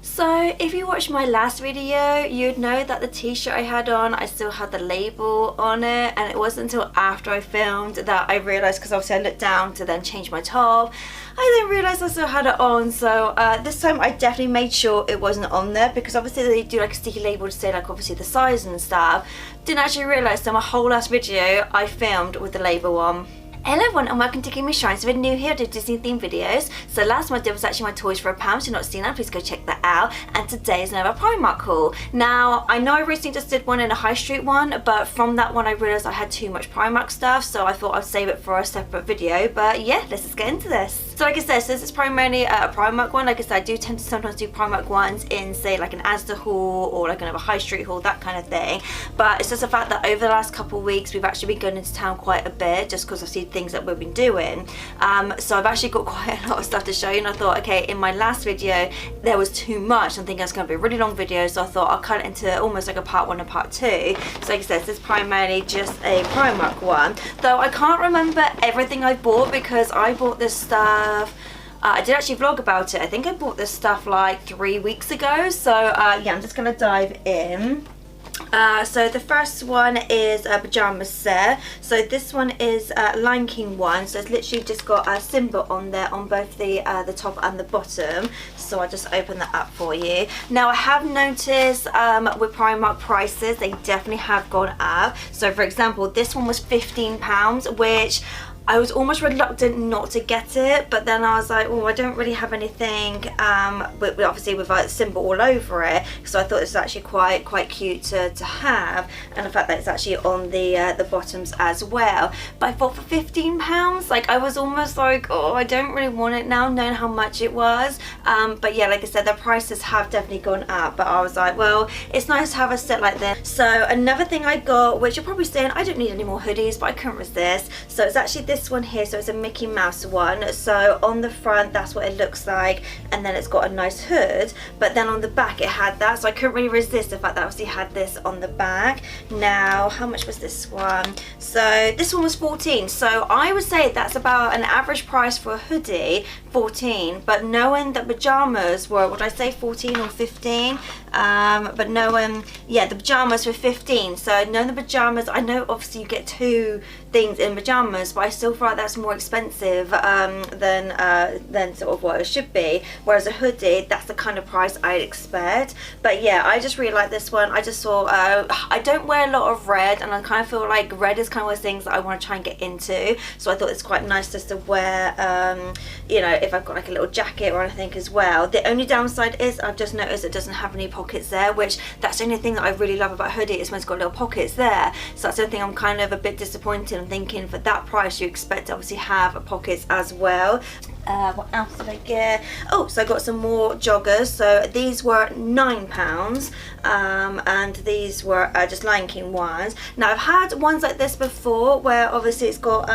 So if you watched my last video, you'd know that the t-shirt I had on, I still had the label on it, and it wasn't until after I filmed that I realised, because obviously I looked down to then change my top, I then realised I still had it on. So this time I definitely made sure it wasn't on there, because obviously they do like a sticky label to say like obviously the size and stuff. Didn't actually realise that my whole last video I filmed with the label on. Hello everyone and welcome to Give Me Shine. So if you're new here, I do Disney themed videos. So last one I did was actually my toys for a pound. If you've not seen that, please go check that out. And today is another Primark haul. Now, I know I recently just did one in a high street one, but from that one I realised I had too much Primark stuff, so I thought I'd save it for a separate video. But yeah, let's just get into this. So like I said, so this is primarily a Primark one. Like I said, I do tend to sometimes do Primark ones in say like an Asda haul or like another high street haul, that kind of thing. But it's just the fact that over the last couple of weeks we've actually been going into town quite a bit, just because I see things that we've been doing. So I've actually got quite a lot of stuff to show you, and I thought, okay, in my last video there was too much. I'm thinking it's going to be a really long video, so I thought I'll cut it into almost like a part 1 and part 2. So like I said, this is primarily just a Primark one, though I can't remember everything I bought because I bought this stuff. I did actually vlog about it. I think I bought this stuff like 3 weeks ago. So yeah, I'm just gonna dive in. So the first one is a pyjama set. So this one is Lion King one. So it's literally just got a symbol on there on both the top and the bottom. So I'll just open that up for you. Now I have noticed with Primark prices, they definitely have gone up. So for example, this one was £15, which I was almost reluctant not to get it, but then I was like, oh, I don't really have anything obviously with a symbol all over it, so I thought this was actually quite cute to have, and the fact that it's actually on the bottoms as well. But I thought for £15, like I was almost like, oh, I don't really want it now, knowing how much it was. But yeah, like I said, the prices have definitely gone up, but I was like, well, it's nice to have a set like this. So another thing I got, which you're probably saying I don't need any more hoodies, but I couldn't resist. So it's actually this one here. So it's a Mickey Mouse one. So on the front that's what it looks like, and then it's got a nice hood, but then on the back it had that, so I couldn't really resist the fact that I obviously had this on the back. Now how much was this one? So this one was 14, so I would say that's about an average price for a hoodie, 14, but knowing that pajamas were, would I say 14 or 15? But knowing, yeah, the pajamas were 15, so knowing the pajamas, I know obviously you get 2 things in pajamas, but I still feel like that's more expensive than sort of what it should be, whereas a hoodie, that's the kind of price I'd expect. But yeah, I just really like this one. I just saw I don't wear a lot of red, and I kind of feel like red is kind of one of those things that I want to try and get into, so I thought it's quite nice just to wear, you know, if I've got like a little jacket or anything as well. The only downside is I've just noticed it doesn't have any pockets there, which that's the only thing that I really love about hoodie, is when it's got little pockets there. So that's the only thing I'm kind of a bit disappointed. I'm thinking for that price you expect to obviously have pockets as well. What else did I get? Oh, so I got some more joggers. So these were £9, and these were just Lion King ones. Now I've had ones like this before, where obviously it's got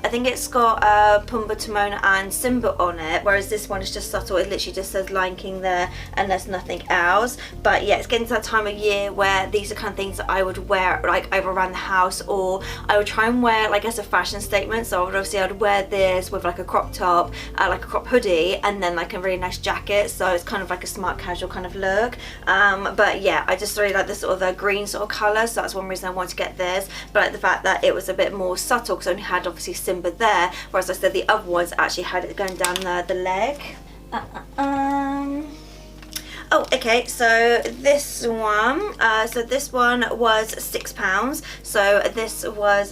I think it's got Pumbaa, Timon and Simba on it, whereas this one is just subtle. It literally just says Lion King there and there's nothing else. But yeah, it's getting to that time of year where these are kind of things that I would wear like either around the house, or I would try and wear like as a fashion statement. So I'd wear this with like a crop top, like a crop hoodie, and then like a really nice jacket, so it's kind of like a smart casual kind of look. But yeah, I just really like this sort of green sort of colour, so that's one reason I wanted to get this. But like the fact that it was a bit more subtle, because I only had obviously Simba there, whereas I said the other ones actually had it going down the leg. Oh, okay, so this one, was £6. So this was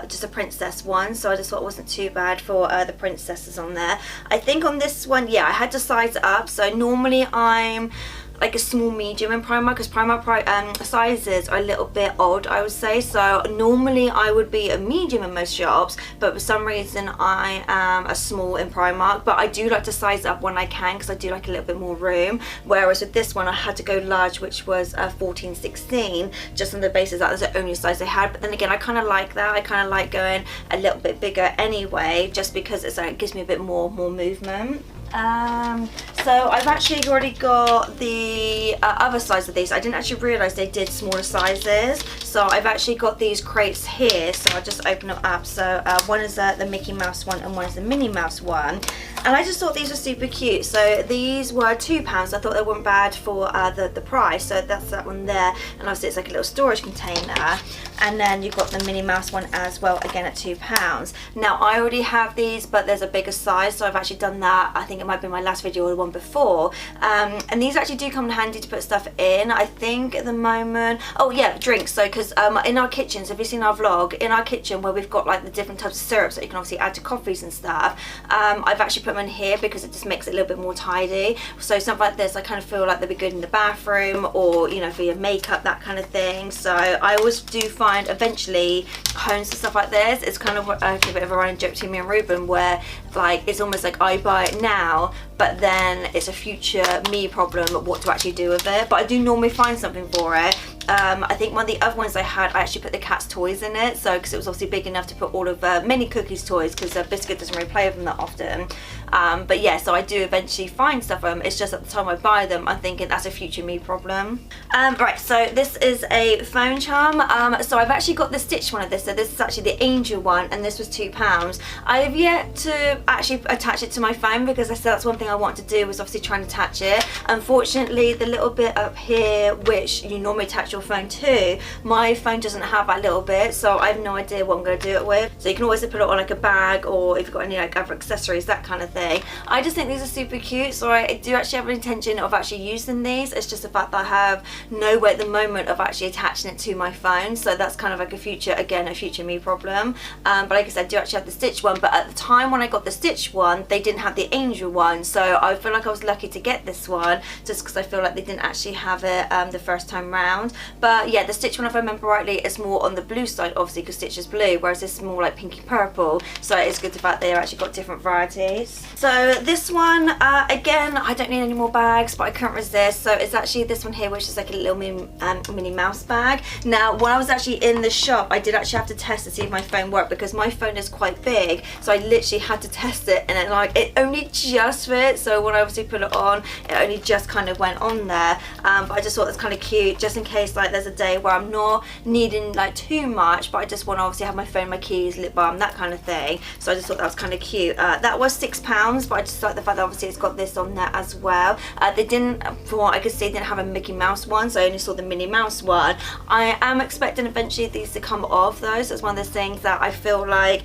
just a princess one, so I just thought it wasn't too bad for the princesses on there. I think on this one, yeah, I had to size it up. So normally I'm like a small medium in Primark, because Primark sizes are a little bit odd, I would say. So normally I would be a medium in most shops, but for some reason I am a small in Primark. But I do like to size up when I can, because I do like a little bit more room, whereas with this one I had to go large, which was 14, 16, just on the basis that was the only size they had. But then again, I kind of like that. I kind of like going a little bit bigger anyway, just because it's like, it gives me a bit more movement. So I've actually already got the other size of these. I didn't actually realise they did smaller sizes, so I've actually got these crates here, so I'll just open them up. So one is the Mickey Mouse one and one is the Minnie Mouse one. And I just thought these were super cute. So these were £2. I thought they weren't bad for the price. So that's that one there. And obviously it's like a little storage container. And then you've got the Minnie Mouse one as well, again at £2. Now I already have these, but there's a bigger size, so I've actually done that. I think it might be my last video or the one before. And these actually do come in handy to put stuff in. I think at the moment, oh yeah, drinks. So because in our kitchens, have you seen our vlog? In our kitchen where we've got like the different types of syrups that you can obviously add to coffees and stuff, I've actually put them in here because it just makes it a little bit more tidy. So something like this, I kind of feel like they'd be good in the bathroom, or you know, for your makeup, that kind of thing. So I always do find eventually homes and stuff like this, it's kind of like a bit of a running joke between me and Ruben, where like it's almost like I buy it now, but then it's a future me problem what to actually do with it. But I do normally find something for it. I think one of the other ones I had, I actually put the cat's toys in it, so because it was obviously big enough to put all of Minnie Cookie's toys, because Biscuit doesn't really play with them that often. But yeah, so I do eventually find stuff for them. It's just at the time I buy them, I'm thinking that's a future me problem. Right, so this is a phone charm. So I've actually got the stitched one of this. So this is actually the angel one, and this was £2. I have yet to actually attach it to my phone, because I said that's one thing I want to do, was obviously try and attach it. Unfortunately, the little bit up here, which you normally attach your phone to, my phone doesn't have that little bit, so I have no idea what I'm going to do it with. So you can always put it on like a bag, or if you've got any like other accessories, that kind of thing. I just think these are super cute, so I do actually have an intention of actually using these. It's just the fact that I have no way at the moment of actually attaching it to my phone, so that's kind of like a future, again, a future me problem. But like I said, I do actually have the stitched one, but at the time when I got the stitched one, they didn't have the angel one, so I feel like I was lucky to get this one, just because I feel like they didn't actually have it the first time round. But yeah, the stitched one, if I remember rightly, is more on the blue side, obviously, because stitch is blue, whereas this is more like pinky purple, so it's good the fact they actually got different varieties. So this one, again, I don't need any more bags, but I couldn't resist. So it's actually this one here, which is like a little Minnie Mouse bag. Now, when I was actually in the shop, I did actually have to test to see if my phone worked, because my phone is quite big, so I literally had to test it, and it only just fit. So when I obviously put it on, it only just kind of went on there. But I just thought that's kind of cute, just in case like there's a day where I'm not needing like too much, but I just want to obviously have my phone, my keys, lip balm, that kind of thing. So I just thought that was kind of cute. That was £6, but I just like the fact that obviously it's got this on there as well. They didn't, from what I could see, didn't have a Mickey Mouse one, so I only saw the Minnie Mouse one. I am expecting eventually these to come off though, so it's one of those things that I feel like,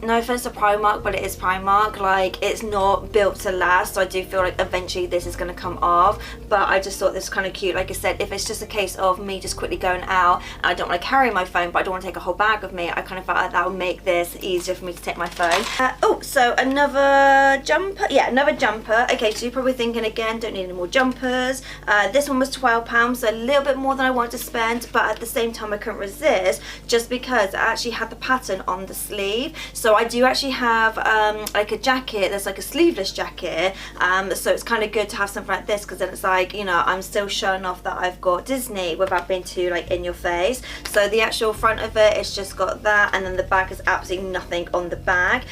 no offense to Primark, but it is Primark, like it's not built to last, so I do feel like eventually this is going to come off. But I just thought this was kind of cute. Like I said, if it's just a case of me just quickly going out and I don't want to carry my phone, but I don't want to take a whole bag with me, I kind of felt like that would make this easier for me to take my phone. Oh, so another jumper. Yeah, another jumper. Okay, so you're probably thinking again, don't need any more jumpers. This one was £12, so a little bit more than I wanted to spend, but at the same time I couldn't resist, just because I actually had the pattern on the sleeve. So I do actually have like a jacket that's like a sleeveless jacket, so it's kind of good to have something like this, because then it's like, you know, I'm still showing off that I've got Disney without being too like in your face. So the actual front of it, it's just got that, and then the back is absolutely nothing on the bag.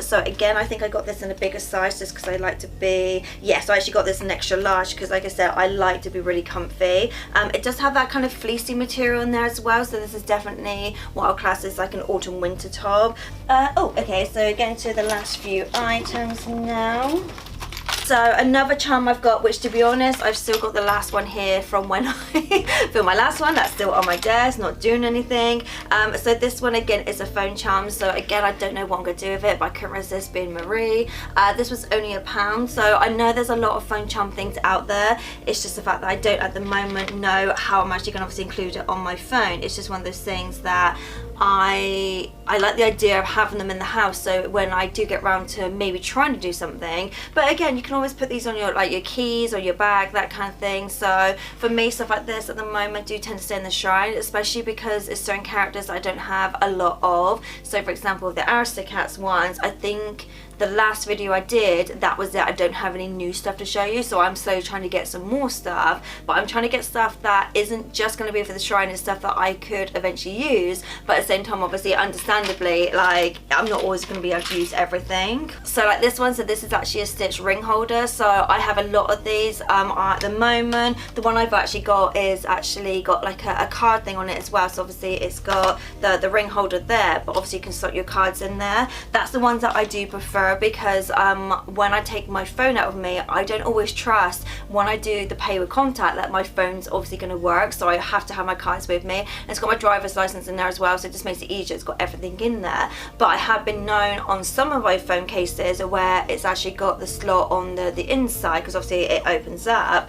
So again, I think I got this in a bigger size just because I like to be, yes, I actually got this in extra large because like I said, I like to be really comfy. It does have that kind of fleecy material in there as well, so this is definitely what I'll class as like an autumn winter top. Oh, okay, so getting to the last few items now. So another charm I've got, which to be honest, I've still got the last one here from when I filmed my last one. That's still on my desk, not doing anything. So this one again is a phone charm. So again, I don't know what I'm going to do with it, but I couldn't resist being Marie. This was only £1. So I know there's a lot of phone charm things out there. It's just the fact that I don't at the moment know how I'm actually going to obviously include it on my phone. It's just one of those things that I like the idea of having them in the house, so when I do get around to maybe trying to do something. But again, you can always put these on your like your keys or your bag, that kind of thing. So for me, stuff like this at the moment do tend to stay in the shrine, especially because it's certain characters I don't have a lot of. So for example, the Aristocats ones, I think the last video I did, that was it. I don't have any new stuff to show you, so I'm slowly trying to get some more stuff, but I'm trying to get stuff that isn't just going to be for the shrine and stuff that I could eventually use, but at the same time, obviously, understandably, like I'm not always going to be able to use everything. So like this one, so this is actually a stitched ring holder, so I have a lot of these at the moment. The one I've actually got is actually got like a card thing on it as well, so obviously it's got the ring holder there, but obviously you can slot your cards in there. That's the ones that I do prefer. extra because when I take my phone out with me, I don't always trust when I do the pay with contact that my phone's obviously going to work, so I have to have my cards with me. And it's got my driver's license in there as well, so it just makes it easier. It's got everything in there. But I have been known on some of my phone cases where it's actually got the slot on the inside, because obviously it opens up.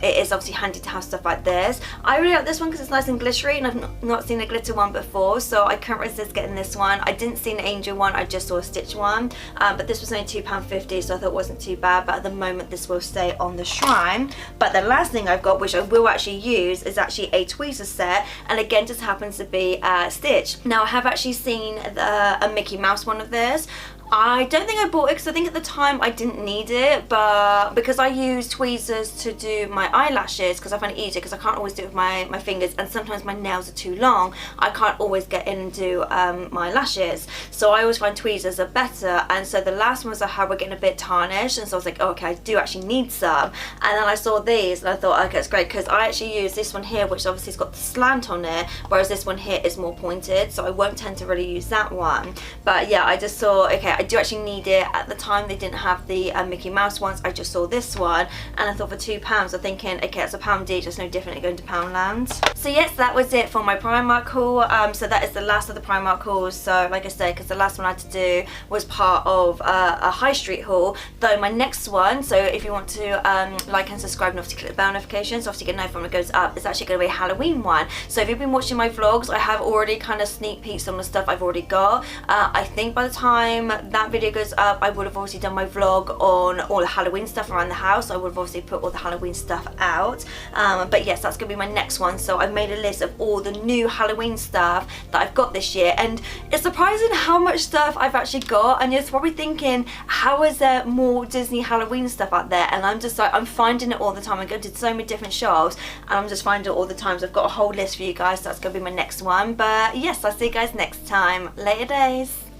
It is obviously handy to have stuff like this. I really like this one because it's nice and glittery, and I've not seen a glitter one before, so I couldn't resist getting this one. I didn't see an angel one, I just saw a stitch one, but this was only £2.50, so I thought it wasn't too bad. But at the moment this will stay on the shrine. But the last thing I've got, which I will actually use, is actually a tweezer set, and again just happens to be Stitch. Now I have actually seen a Mickey Mouse one of this. I don't think I bought it because I think at the time I didn't need it, but because I use tweezers to do my eyelashes, because I find it easier because I can't always do it with my fingers, and sometimes my nails are too long, I can't always get in and do my lashes, so I always find tweezers are better. And so the last ones I had were getting a bit tarnished, and so I was like, oh, okay, I do actually need some. And then I saw these and I thought, okay, it's great, because I actually use this one here, which obviously has got the slant on it, whereas this one here is more pointed, so I won't tend to really use that one. But yeah, I just saw, okay, I do actually need it. At the time they didn't have the Mickey Mouse ones, I just saw this one, and I thought for £2 I'm thinking, okay, it's £1 each, it's no different going to Poundland. So yes, that was it for my Primark haul. So that is the last of the Primark hauls. So like I said, because the last one I had to do was part of a high street haul, though my next one, so if you want to like and subscribe and obviously click the bell notifications, obviously get notified when it goes up, it's actually going to be a Halloween one. So if you've been watching my vlogs, I have already kind of sneak peeked some of the stuff I've already got. I think by the time that video goes up, I would have obviously done my vlog on all the Halloween stuff around the house. I would have obviously put all the Halloween stuff out. But yes, that's going to be my next one. So I've made a list of all the new Halloween stuff that I've got this year, and it's surprising how much stuff I've actually got. And you're probably thinking, how is there more Disney Halloween stuff out there? And I'm just like, I'm finding it all the time. I go to so many different shops and I'm just finding it all the time. So I've got a whole list for you guys, so that's going to be my next one. But yes, I'll see you guys next time. Later days.